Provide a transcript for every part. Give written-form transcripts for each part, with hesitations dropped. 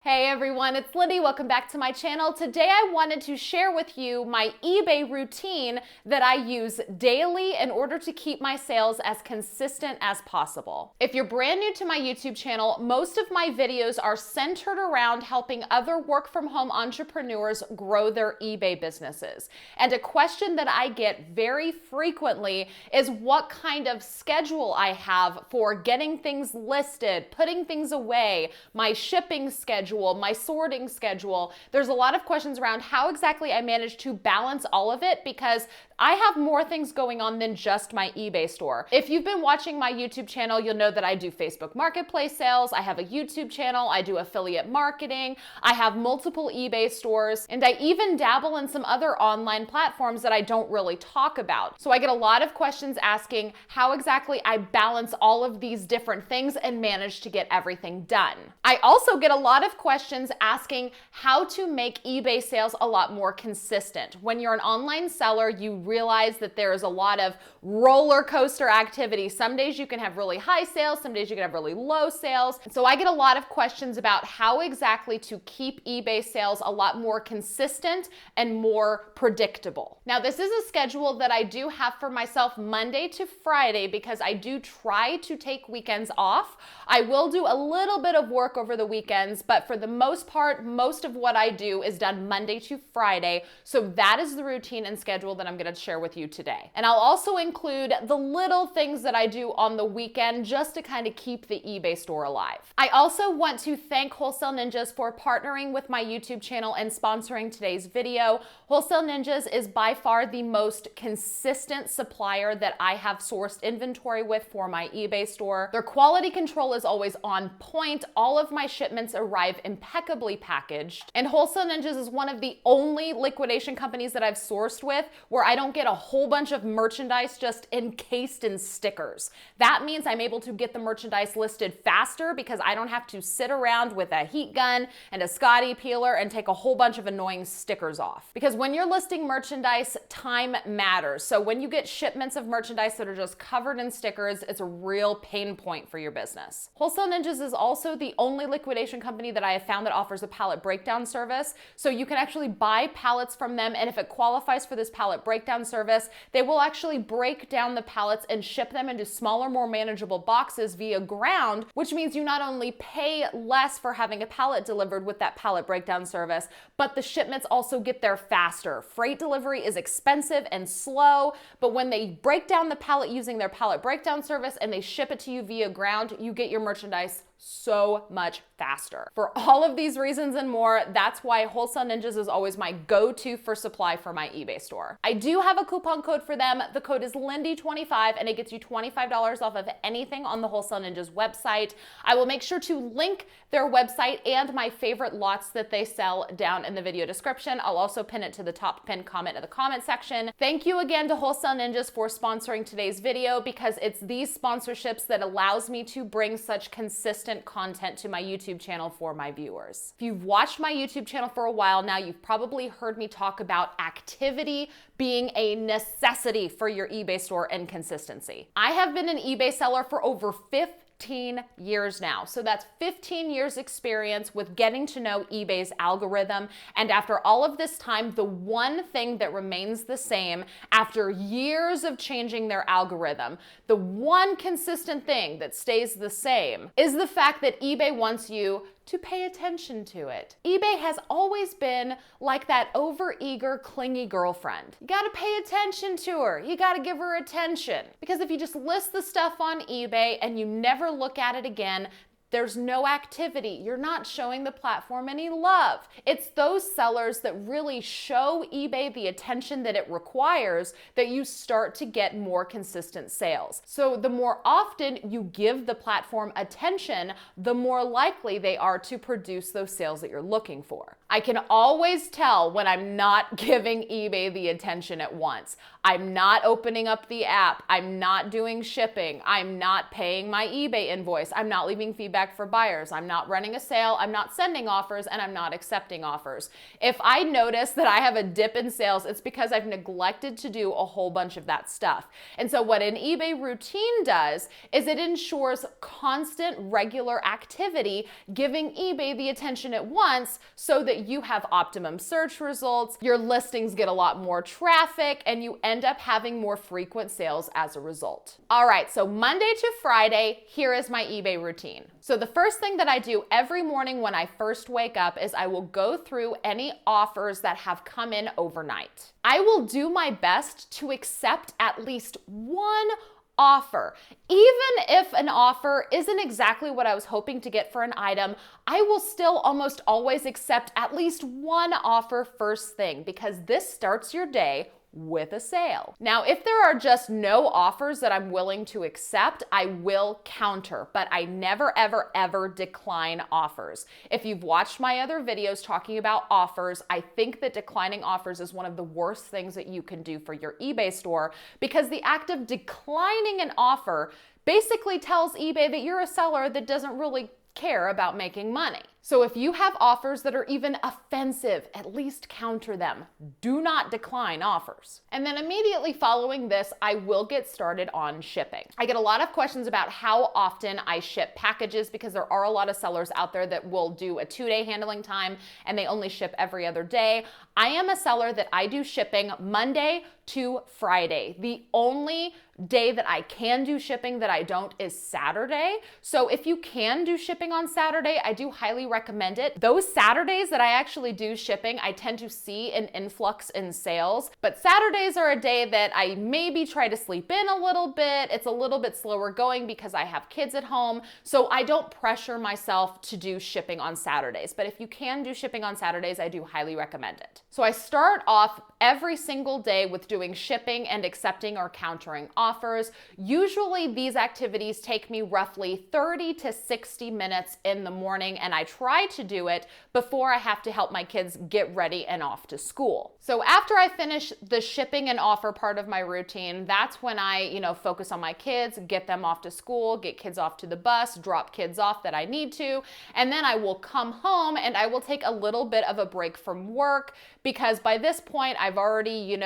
Hey everyone, it's Lindey. Welcome back to my channel. Today I wanted to share with you my eBay routine that I use daily in order to keep my sales as consistent as possible. If you're brand new to my YouTube channel, most of my videos are centered around helping other work from home entrepreneurs grow their eBay businesses. And a question that I get very frequently is what kind of schedule I have for getting things listed, putting things away, my shipping schedule, my sorting schedule. There's a lot of questions around how exactly I manage to balance all of it because I have more things going on than just my eBay store. If you've been watching my YouTube channel, you'll know that I do Facebook Marketplace sales, I have a YouTube channel, I do affiliate marketing, I have multiple eBay stores, and I even dabble in some other online platforms that I don't really talk about. So I get a lot of questions asking how exactly I balance all of these different things and manage to get everything done. I also get a lot of questions asking how to make eBay sales a lot more consistent. When you're an online seller, you realize that there is a lot of roller coaster activity. Some days you can have really high sales, some days you can have really low sales. So I get a lot of questions about how exactly to keep eBay sales a lot more consistent and more predictable. Now, this is a schedule that I do have for myself Monday to Friday because I do try to take weekends off. I will do a little bit of work over the weekends, but for the most part, most of what I do is done Monday to Friday. So that is the routine and schedule that I'm going to share with you today. And I'll also include the little things that I do on the weekend just to kind of keep the eBay store alive. I also want to thank Wholesale Ninjas for partnering with my YouTube channel and sponsoring today's video. Wholesale Ninjas is by far the most consistent supplier that I have sourced inventory with for my eBay store. Their quality control is always on point. All of my shipments arrive impeccably packaged. And Wholesale Ninjas is one of the only liquidation companies that I've sourced with where I don't get a whole bunch of merchandise just encased in stickers. That means I'm able to get the merchandise listed faster because I don't have to sit around with a heat gun and a Scotty peeler and take a whole bunch of annoying stickers off. Because when you're listing merchandise, time matters. So when you get shipments of merchandise that are just covered in stickers, it's a real pain point for your business. Wholesale Ninjas is also the only liquidation company that I have found that offers a pallet breakdown service. So you can actually buy pallets from them, and if it qualifies for this pallet breakdown service, they will actually break down the pallets and ship them into smaller, more manageable boxes via ground, which means you not only pay less for having a pallet delivered with that pallet breakdown service, but the shipments also get there faster. Freight delivery is expensive and slow, but when they break down the pallet using their pallet breakdown service and they ship it to you via ground, you get your merchandise so much faster. For all of these reasons and more, that's why Wholesale Ninjas is always my go-to for supply for my eBay store. I do have a coupon code for them. The code is Lindey25 and it gets you $25 off of anything on the Wholesale Ninjas website. I will make sure to link their website and my favorite lots that they sell down in the video description. I'll also pin it to the top pinned comment in the comment section. Thank you again to Wholesale Ninjas for sponsoring today's video because it's these sponsorships that allows me to bring such consistent content to my YouTube channel for my viewers. If you've watched my YouTube channel for a while now, you've probably heard me talk about activity being a necessity for your eBay store and consistency. I have been an eBay seller for over 15 years now. So that's 15 years experience with getting to know eBay's algorithm. And after all of this time, the one thing that remains the same after years of changing their algorithm, the one consistent thing that stays the same is the fact that eBay wants you to pay attention to it. eBay has always been like that overeager, clingy girlfriend. You gotta pay attention to her. You gotta give her attention. Because if you just list the stuff on eBay and you never look at it again, there's no activity. You're not showing the platform any love. It's those sellers that really show eBay the attention that it requires that you start to get more consistent sales. So the more often you give the platform attention, the more likely they are to produce those sales that you're looking for. I can always tell when I'm not giving eBay the attention at once. I'm not opening up the app. I'm not doing shipping. I'm not paying my eBay invoice. I'm not leaving feedback feedback for buyers. I'm not running a sale, I'm not sending offers, and I'm not accepting offers. If I notice that I have a dip in sales, it's because I've neglected to do a whole bunch of that stuff. And so what an eBay routine does is it ensures constant, regular activity, giving eBay the attention it wants so that you have optimum search results, your listings get a lot more traffic, and you end up having more frequent sales as a result. All right, so Monday to Friday, here is my eBay routine. So the first thing that I do every morning when I first wake up is I will go through any offers that have come in overnight. I will do my best to accept at least one offer. Even if an offer isn't exactly what I was hoping to get for an item, I will still almost always accept at least one offer first thing, because this starts your day with a sale. Now, if there are just no offers that I'm willing to accept, I will counter, but I never, ever, ever decline offers. If you've watched my other videos talking about offers, I think that declining offers is one of the worst things that you can do for your eBay store, because the act of declining an offer basically tells eBay that you're a seller that doesn't really care about making money. So if you have offers that are even offensive, at least counter them. Do not decline offers. And then immediately following this, I will get started on shipping. I get a lot of questions about how often I ship packages, because there are a lot of sellers out there that will do a 2-day handling time and they only ship every other day. I am a seller that I do shipping Monday to Friday. The only day that I can do shipping that I don't is Saturday. So if you can do shipping on Saturday, I do highly recommend it. Those Saturdays that I actually do shipping, I tend to see an influx in sales, but Saturdays are a day that I maybe try to sleep in a little bit. It's a little bit slower going because I have kids at home, so I don't pressure myself to do shipping on Saturdays. But if you can do shipping on Saturdays, I do highly recommend it. So I start off every single day with doing shipping and accepting or countering offers. Usually these activities take me roughly 30 to 60 minutes in the morning, and I try to do it before I have to help my kids get ready and off to school. So after I finish the shipping and offer part of my routine, that's when I, focus on my kids, get them off to school, get kids off to the bus, drop kids off that I need to, and then I will come home and I will take a little bit of a break from work, because by this point I've already,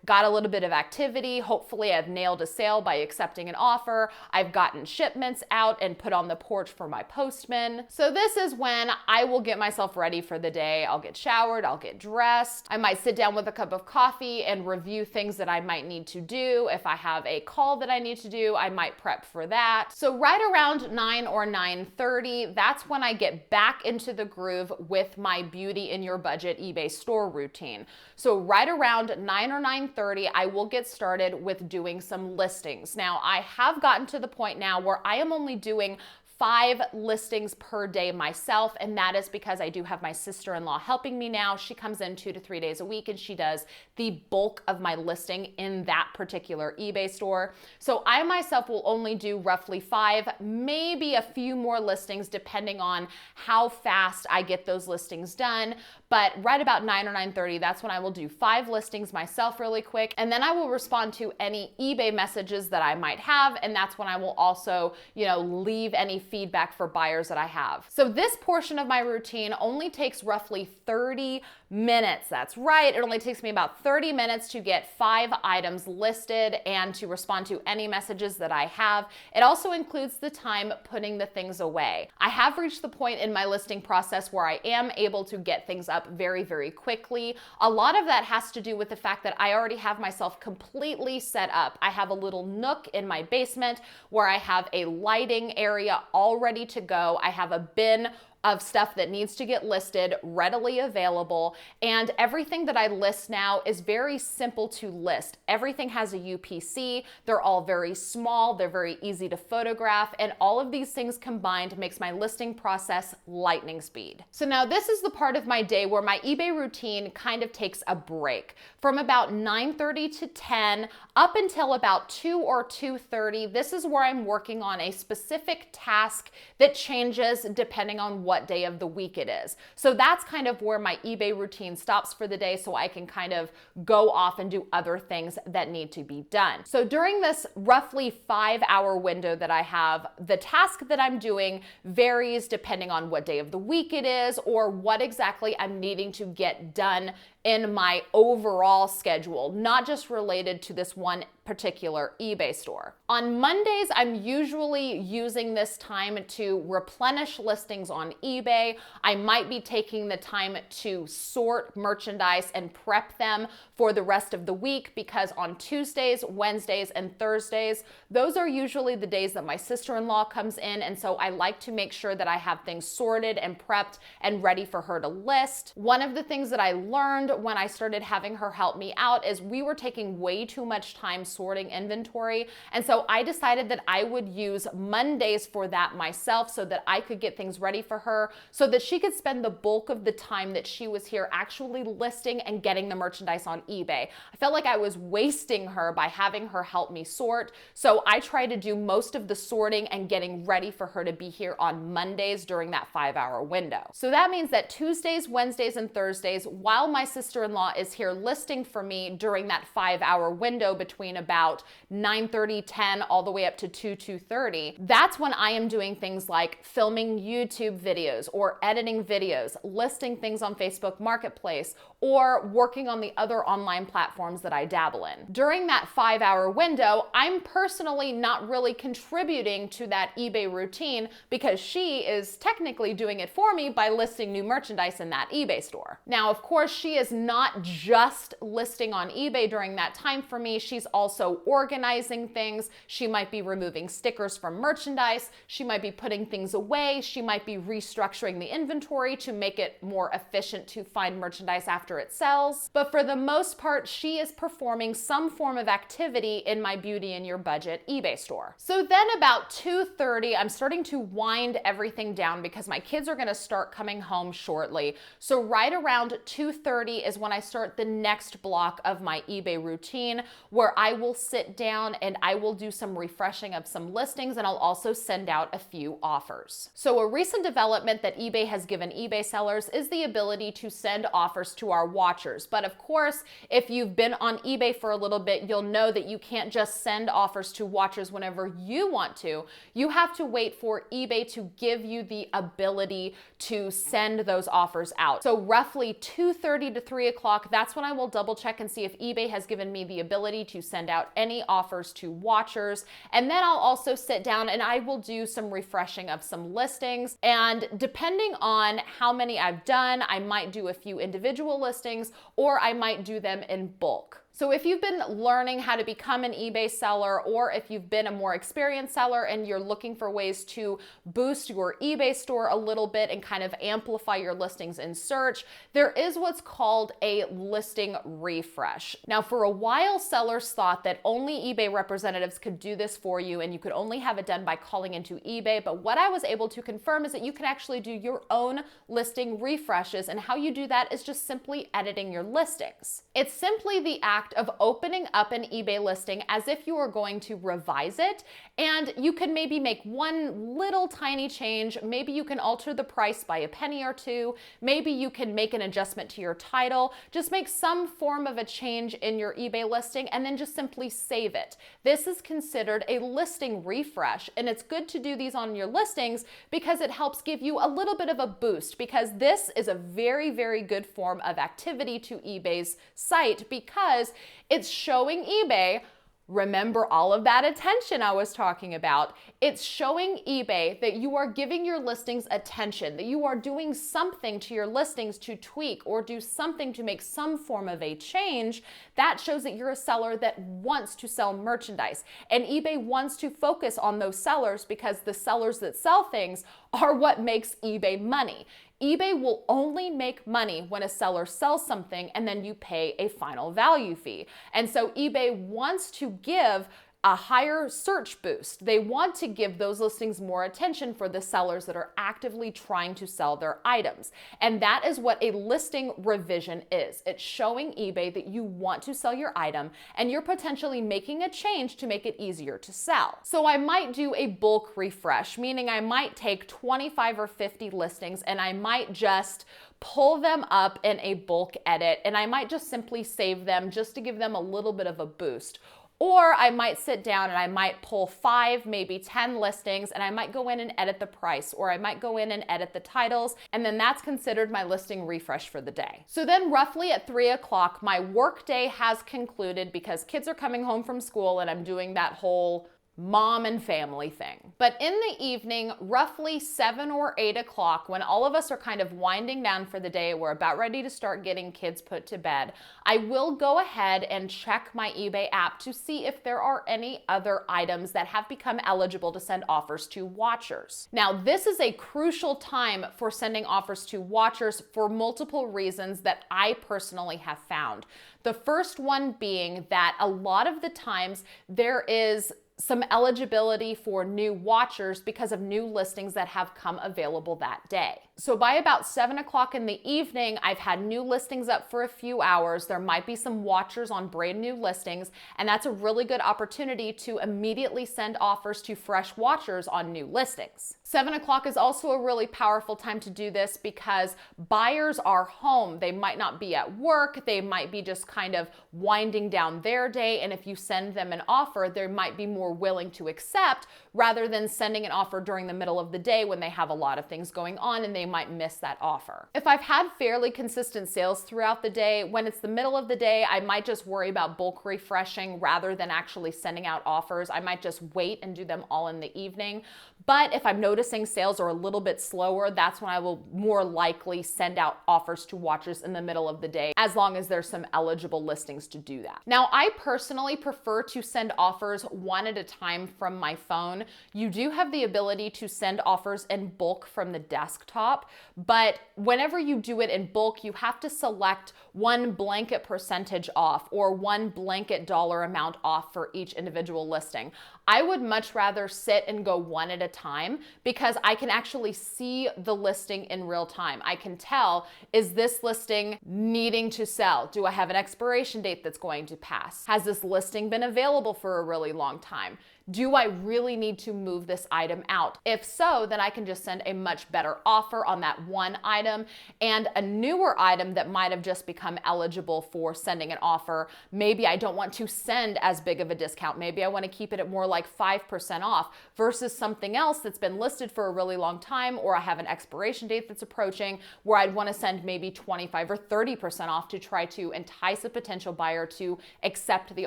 got a little bit of activity. Hopefully I've nailed a sale by accepting an offer. I've gotten shipments out and put on the porch for my postman. So this is when I will get myself ready for the day. I'll get showered, I'll get dressed. I might sit down with a cup of coffee and review things that I might need to do. If I have a call that I need to do, I might prep for that. So right around 9 or 9:30, that's when I get back into the groove with my beauty in your budget eBay store routine. So right around 9 or 9:30, I will get started with doing some listings. Now, I have gotten to the point now where I am only doing 5 listings per day myself, and that is because I do have my sister-in-law helping me now. She comes in 2 to 3 days a week and she does the bulk of my listing in that particular eBay store. So I myself will only do roughly 5, maybe a few more listings depending on how fast I get those listings done. But right about 9 or 9:30, that's when I will do 5 listings myself really quick, and then I will respond to any eBay messages that I might have, and that's when I will also, leave any feedback for buyers that I have. So this portion of my routine only takes roughly 30 minutes. That's right. It only takes me about 30 minutes to get 5 items listed and to respond to any messages that I have. It also includes the time putting the things away. I have reached the point in my listing process where I am able to get things up very, very quickly. A lot of that has to do with the fact that I already have myself completely set up. I have a little nook in my basement where I have a lighting area all ready to go. I have a bin of stuff that needs to get listed readily available, and everything that I list now is very simple to list. Everything has a UPC, they're all very small, they're very easy to photograph, and all of these things combined makes my listing process lightning speed. So now this is the part of my day where my eBay routine kind of takes a break. From about 9:30 to 10 up until about 2 or 2:30, this is where I'm working on a specific task that changes depending on what day of the week it is. So that's kind of where my eBay routine stops for the day, so I can kind of go off and do other things that need to be done. So during this roughly 5-hour window that I have, the task that I'm doing varies depending on what day of the week it is or what exactly I'm needing to get done in my overall schedule, not just related to this one particular eBay store. On Mondays, I'm usually using this time to replenish listings on eBay. I might be taking the time to sort merchandise and prep them for the rest of the week, because on Tuesdays, Wednesdays, and Thursdays, those are usually the days that my sister-in-law comes in, and so I like to make sure that I have things sorted and prepped and ready for her to list. One of the things that I learned when I started having her help me out is we were taking way too much time sorting inventory, and so I decided that I would use Mondays for that myself so that I could get things ready for her so that she could spend the bulk of the time that she was here actually listing and getting the merchandise on eBay. I felt like I was wasting her by having her help me sort, so I try to do most of the sorting and getting ready for her to be here on Mondays during that 5-hour window. So that means that Tuesdays, Wednesdays, and Thursdays, while my sister-in-law is here listing for me during that 5-hour window between about 9:30, 10, all the way up to 2:30, that's when I am doing things like filming YouTube videos or editing videos, listing things on Facebook Marketplace, or working on the other online platforms that I dabble in. During that 5-hour window, I'm personally not really contributing to that eBay routine because she is technically doing it for me by listing new merchandise in that eBay store. Now, of course, she is not just listing on eBay during that time for me. She's also organizing things. She might be removing stickers from merchandise. She might be putting things away. She might be restructuring the inventory to make it more efficient to find merchandise after it sells. But for the most part, she is performing some form of activity in my Beauty in Your Budget eBay store. So then about 2:30, I'm starting to wind everything down because my kids are gonna start coming home shortly. So right around 2:30 is when I start the next block of my eBay routine, where I will sit down and I will do some refreshing of some listings, and I'll also send out a few offers. So a recent development that eBay has given eBay sellers is the ability to send offers to our watchers. But of course, if you've been on eBay for a little bit, you'll know that you can't just send offers to watchers whenever you want to. You have to wait for eBay to give you the ability to send those offers out. So roughly 2:30 to 3 o'clock, that's when I will double check and see if eBay has given me the ability to send out any offers to watchers. And then I'll also sit down and I will do some refreshing of some listings. And depending on how many I've done, I might do a few individual listings or I might do them in bulk. So if you've been learning how to become an eBay seller, or if you've been a more experienced seller and you're looking for ways to boost your eBay store a little bit and kind of amplify your listings in search, there is what's called a listing refresh. Now, for a while, sellers thought that only eBay representatives could do this for you and you could only have it done by calling into eBay. But what I was able to confirm is that you can actually do your own listing refreshes, and how you do that is just simply editing your listings. It's simply the act of opening up an eBay listing as if you were going to revise it, and you can maybe make one little tiny change. Maybe you can alter the price by a penny or two. Maybe you can make an adjustment to your title. Just make some form of a change in your eBay listing and then just simply save it. This is considered a listing refresh, and it's good to do these on your listings because it helps give you a little bit of a boost, because this is a very, very good form of activity to eBay's site, because it's showing eBay, remember all of that attention I was talking about, it's showing eBay that you are giving your listings attention, that you are doing something to your listings to tweak or do something to make some form of a change. That shows that you're a seller that wants to sell merchandise. And eBay wants to focus on those sellers because the sellers that sell things are what makes eBay money. eBay will only make money when a seller sells something and then you pay a final value fee. And so eBay wants to give a higher search boost. They want to give those listings more attention for the sellers that are actively trying to sell their items. And that is what a listing revision is. It's showing eBay that you want to sell your item and you're potentially making a change to make it easier to sell. So I might do a bulk refresh, meaning I might take 25 or 50 listings and I might just pull them up in a bulk edit, and I might just simply save them just to give them a little bit of a boost. Or I might sit down and I might pull 5, maybe 10 listings, and I might go in and edit the price, or I might go in and edit the titles, and then that's considered my listing refresh for the day. So then roughly at 3 o'clock, my work day has concluded because kids are coming home from school and I'm doing that whole mom and family thing. But in the evening, roughly 7 or 8 o'clock, when all of us are kind of winding down for the day, we're about ready to start getting kids put to bed, I will go ahead and check my eBay app to see if there are any other items that have become eligible to send offers to watchers. Now, this is a crucial time for sending offers to watchers for multiple reasons that I personally have found. The first one being that a lot of the times there is some eligibility for new watchers because of new listings that have come available that day. So by about 7 o'clock in the evening, I've had new listings up for a few hours. There might be some watchers on brand new listings, and that's a really good opportunity to immediately send offers to fresh watchers on new listings. 7 o'clock is also a really powerful time to do this because buyers are home. They might not be at work. They might be just kind of winding down their day. And if you send them an offer, they might be more willing to accept rather than sending an offer during the middle of the day when they have a lot of things going on and they might miss that offer. If I've had fairly consistent sales throughout the day, when it's the middle of the day, I might just worry about bulk refreshing rather than actually sending out offers. I might just wait and do them all in the evening. But if I'm noticing sales are a little bit slower, that's when I will more likely send out offers to watchers in the middle of the day, as long as there's some eligible listings to do that. Now, I personally prefer to send offers one at a time from my phone. You do have the ability to send offers in bulk from the desktop, but whenever you do it in bulk, you have to select one blanket percentage off or one blanket dollar amount off for each individual listing. I would much rather sit and go one at a time because I can actually see the listing in real time. I can tell, is this listing needing to sell? Do I have an expiration date that's going to pass? Has this listing been available for a really long time? Do I really need to move this item out? If so, then I can just send a much better offer on that one item, and a newer item that might have just become eligible for sending an offer. Maybe I don't want to send as big of a discount. Maybe I want to keep it at more like 5% off versus something else that's been listed for a really long time, or I have an expiration date that's approaching where I'd want to send maybe 25 or 30% off to try to entice a potential buyer to accept the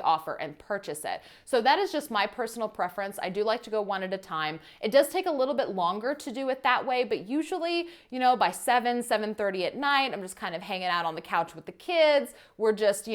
offer and purchase it. So that is just my personal preference. I do like to go one at a time. It does take a little bit longer to do it that way, but usually, by 7:30 at night, I'm just kind of hanging out on the couch with the kids. We're just,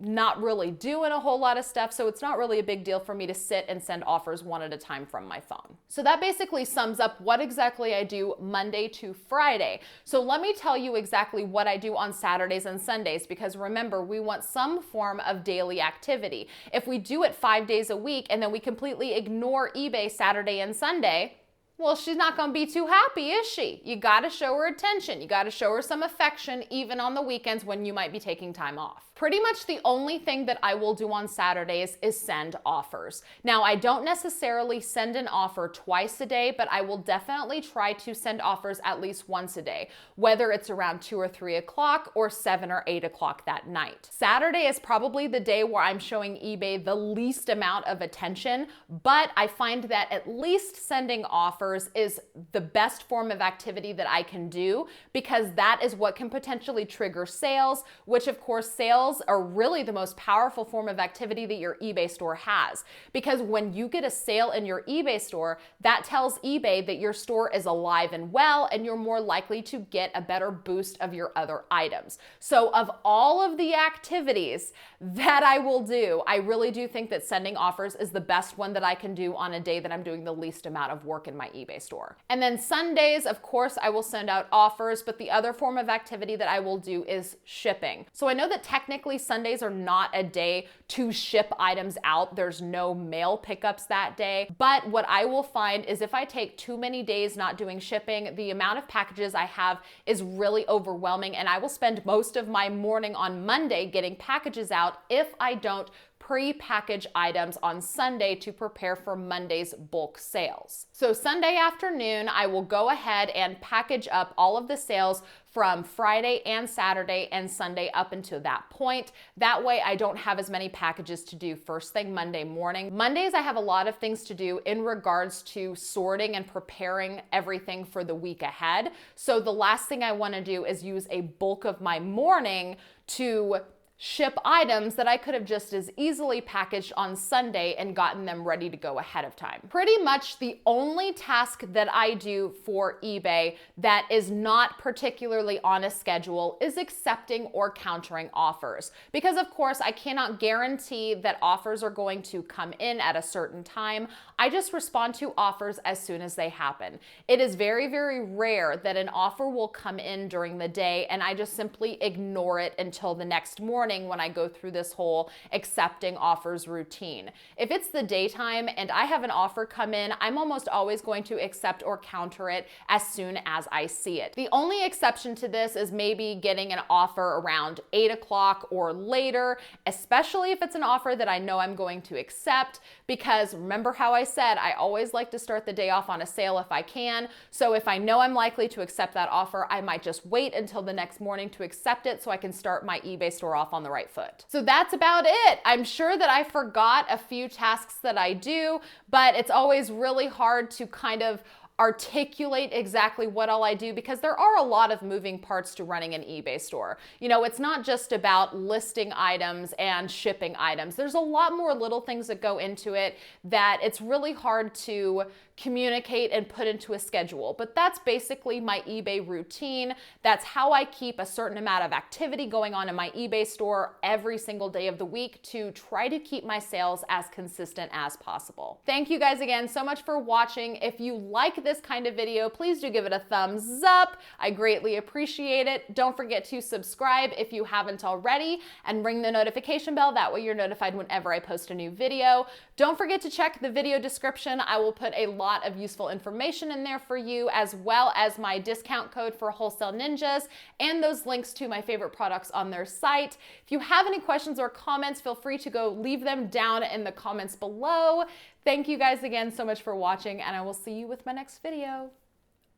not really doing a whole lot of stuff, so it's not really a big deal for me to sit and send offers one at a time from my phone. So that basically sums up what exactly I do Monday to Friday. So let me tell you exactly what I do on Saturdays and Sundays, because remember, we want some form of daily activity. If we do it 5 days a week and then we completely ignore eBay Saturday and Sunday, well, she's not going to be too happy, is she? You got to show her attention. You got to show her some affection, even on the weekends when you might be taking time off. Pretty much the only thing that I will do on Saturdays is send offers. Now, I don't necessarily send an offer twice a day, but I will definitely try to send offers at least once a day, whether it's around 2 or 3 o'clock or 7 or 8 o'clock that night. Saturday is probably the day where I'm showing eBay the least amount of attention, but I find that at least sending offers is the best form of activity that I can do, because that is what can potentially trigger sales, which of course sales are really the most powerful form of activity that your eBay store has. Because when you get a sale in your eBay store, that tells eBay that your store is alive and well, and you're more likely to get a better boost of your other items. So of all of the activities that I will do, I really do think that sending offers is the best one that I can do on a day that I'm doing the least amount of work in my eBay store. And then Sundays, of course, I will send out offers, but the other form of activity that I will do is shipping. So I know that technically Sundays are not a day to ship items out. There's no mail pickups that day. But what I will find is if I take too many days not doing shipping, the amount of packages I have is really overwhelming, and I will spend most of my morning on Monday getting packages out if I don't pre-package items on Sunday to prepare for Monday's bulk sales. So Sunday afternoon, I will go ahead and package up all of the sales from Friday and Saturday and Sunday up until that point. That way I don't have as many packages to do first thing Monday morning. Mondays, I have a lot of things to do in regards to sorting and preparing everything for the week ahead. So the last thing I want to do is use a bulk of my morning to ship items that I could have just as easily packaged on Sunday and gotten them ready to go ahead of time. Pretty much the only task that I do for eBay that is not particularly on a schedule is accepting or countering offers. Because of course, I cannot guarantee that offers are going to come in at a certain time. I just respond to offers as soon as they happen. It is very, very rare that an offer will come in during the day and I just simply ignore it until the next morning when I go through this whole accepting offers routine. If it's the daytime and I have an offer come in, I'm almost always going to accept or counter it as soon as I see it. The only exception to this is maybe getting an offer around 8 o'clock or later, especially if it's an offer that I know I'm going to accept, because remember how I said I always like to start the day off on a sale if I can. So if I know I'm likely to accept that offer, I might just wait until the next morning to accept it so I can start my eBay store off on the right foot. So that's about it. I'm sure that I forgot a few tasks that I do, but it's always really hard to kind of articulate exactly what all I do because there are a lot of moving parts to running an eBay store. You know, it's not just about listing items and shipping items. There's a lot more little things that go into it that it's really hard to communicate and put into a schedule. But that's basically my eBay routine. That's how I keep a certain amount of activity going on in my eBay store every single day of the week to try to keep my sales as consistent as possible. Thank you guys again so much for watching. If you like this kind of video, please do give it a thumbs up. I greatly appreciate it. Don't forget to subscribe if you haven't already and ring the notification bell. That way you're notified whenever I post a new video. Don't forget to check the video description. I will put a lot of useful information in there for you, as well as my discount code for Wholesale Ninjas and those links to my favorite products on their site. If you have any questions or comments, feel free to go leave them down in the comments below. Thank you guys again so much for watching, and I will see you with my next video.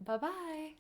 Bye-bye.